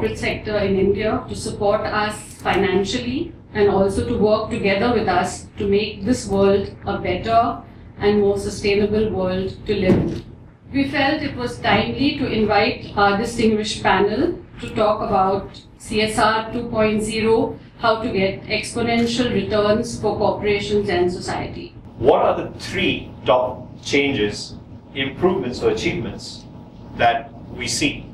corporate sector in India to support us financially and also to work together with us to make this world a better and more sustainable world to live in. We felt it was timely to invite our distinguished panel to talk about CSR 2.0, how to get exponential returns for corporations and society. What are the 3 top changes, improvements or achievements that we see?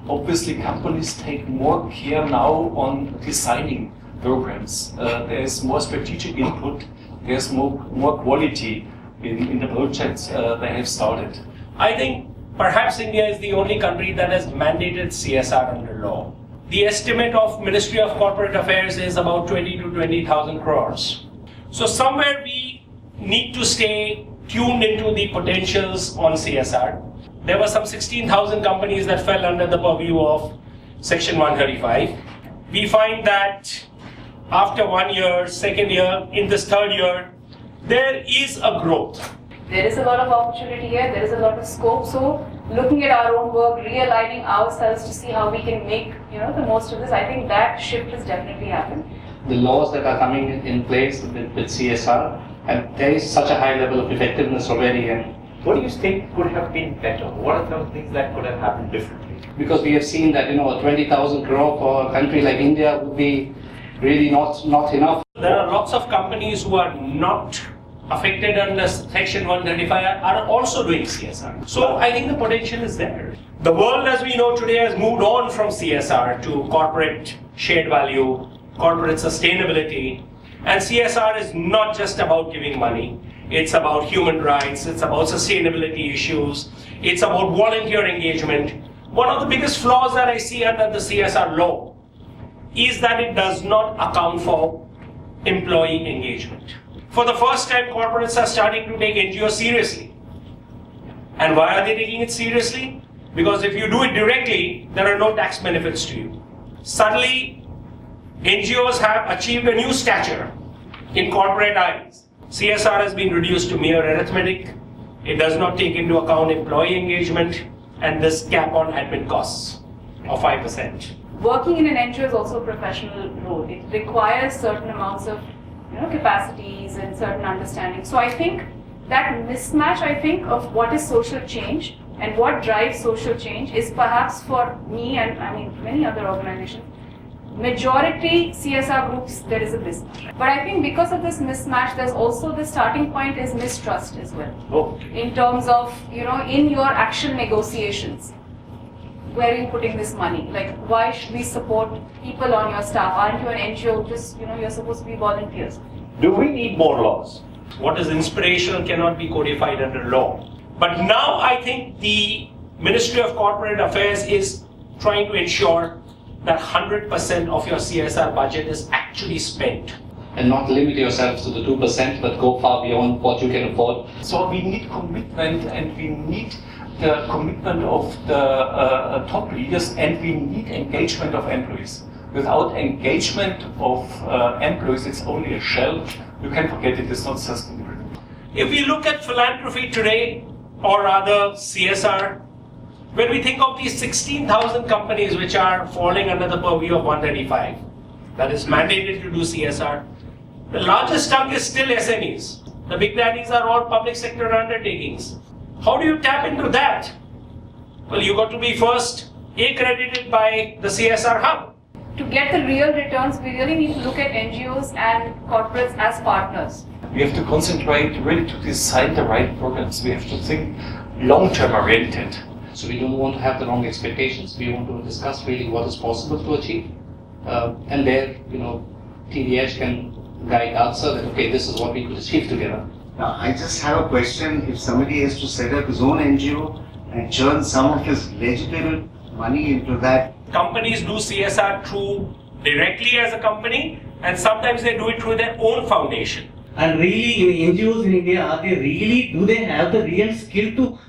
Obviously, companies take more care now on designing programs. There's more strategic input, there's more quality in the projects they have started. I think perhaps India is the only country that has mandated CSR under law. The estimate of Ministry of Corporate Affairs is about 20 to 20,000 crores. So somewhere we need to stay tuned into the potentials on CSR. There were some 16,000 companies that fell under the purview of Section 135. We find that after 1 year, second year, in this third year, there is a growth. There is a lot of opportunity here, there is a lot of scope. So looking at our own work, realigning ourselves to see how we can make the most of this, I think that shift has definitely happened. The laws that are coming in place with CSR, and there is such a high level of effectiveness already. And what do you think could have been better? What are some things that could have happened differently? Because we have seen that a 20,000 crore for a country like India would be really not enough. There are lots of companies who are not affected under Section 135 are also doing CSR. So I think the potential is there. The world as we know today has moved on from CSR to corporate shared value, corporate sustainability. And CSR is not just about giving money. It's about human rights, it's about sustainability issues, it's about volunteer engagement. One of the biggest flaws that I see under the CSR law is that it does not account for employee engagement. For the first time, corporates are starting to take NGOs seriously. And why are they taking it seriously? Because if you do it directly, there are no tax benefits to you. Suddenly, NGOs have achieved a new stature in corporate eyes. CSR has been reduced to mere arithmetic. It does not take into account employee engagement and this cap on admin costs of 5%. Working in an NGO is also a professional role. It requires certain amounts of capacities and certain understanding. So I think that mismatch, of what is social change and what drives social change is perhaps for me and many other organizations, majority CSR groups, there is a mismatch. But I think because of this mismatch, there's also the starting point is mistrust as well. Okay. In terms of, in your action negotiations, where are you putting this money? Like, why should we support people on your staff? Aren't you an NGO? Just, you're supposed to be volunteers. Do we need more laws? What is inspirational cannot be codified under law. But now I think the Ministry of Corporate Affairs is trying to ensure that 100% of your CSR budget is actually spent. And not limit yourself to the 2%, but go far beyond what you can afford. So we need commitment, and we need the commitment of the top leaders, and we need engagement of employees. Without engagement of employees, it's only a shell. You can forget it, it's not sustainable. If we look at philanthropy today, or rather CSR, when we think of these 16,000 companies which are falling under the purview of 135, that is mandated to do CSR, the largest chunk is still SMEs. The big daddies are all public sector undertakings. How do you tap into that? Well, you got to be first accredited by the CSR hub. To get the real returns, we really need to look at NGOs and corporates as partners. We have to concentrate really to design the right programs. We have to think long-term oriented. So we don't want to have the wrong expectations. We want to discuss really what is possible to achieve. And there, TDH can guide us so that, okay, this is what we could achieve together. Now, I just have a question. If somebody is to set up his own NGO and churn some of his legitimate money into that. Companies do CSR through directly as a company, and sometimes they do it through their own foundation. And really, in NGOs in India, do they have the real skill to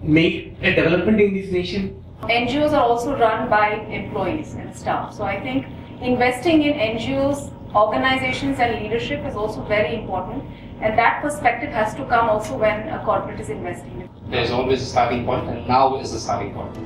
make a development in this nation? NGOs are also run by employees and staff. So I think investing in NGOs, organizations and leadership is also very important. And that perspective has to come also when a corporate is investing. There's always a starting point, and now is the starting point.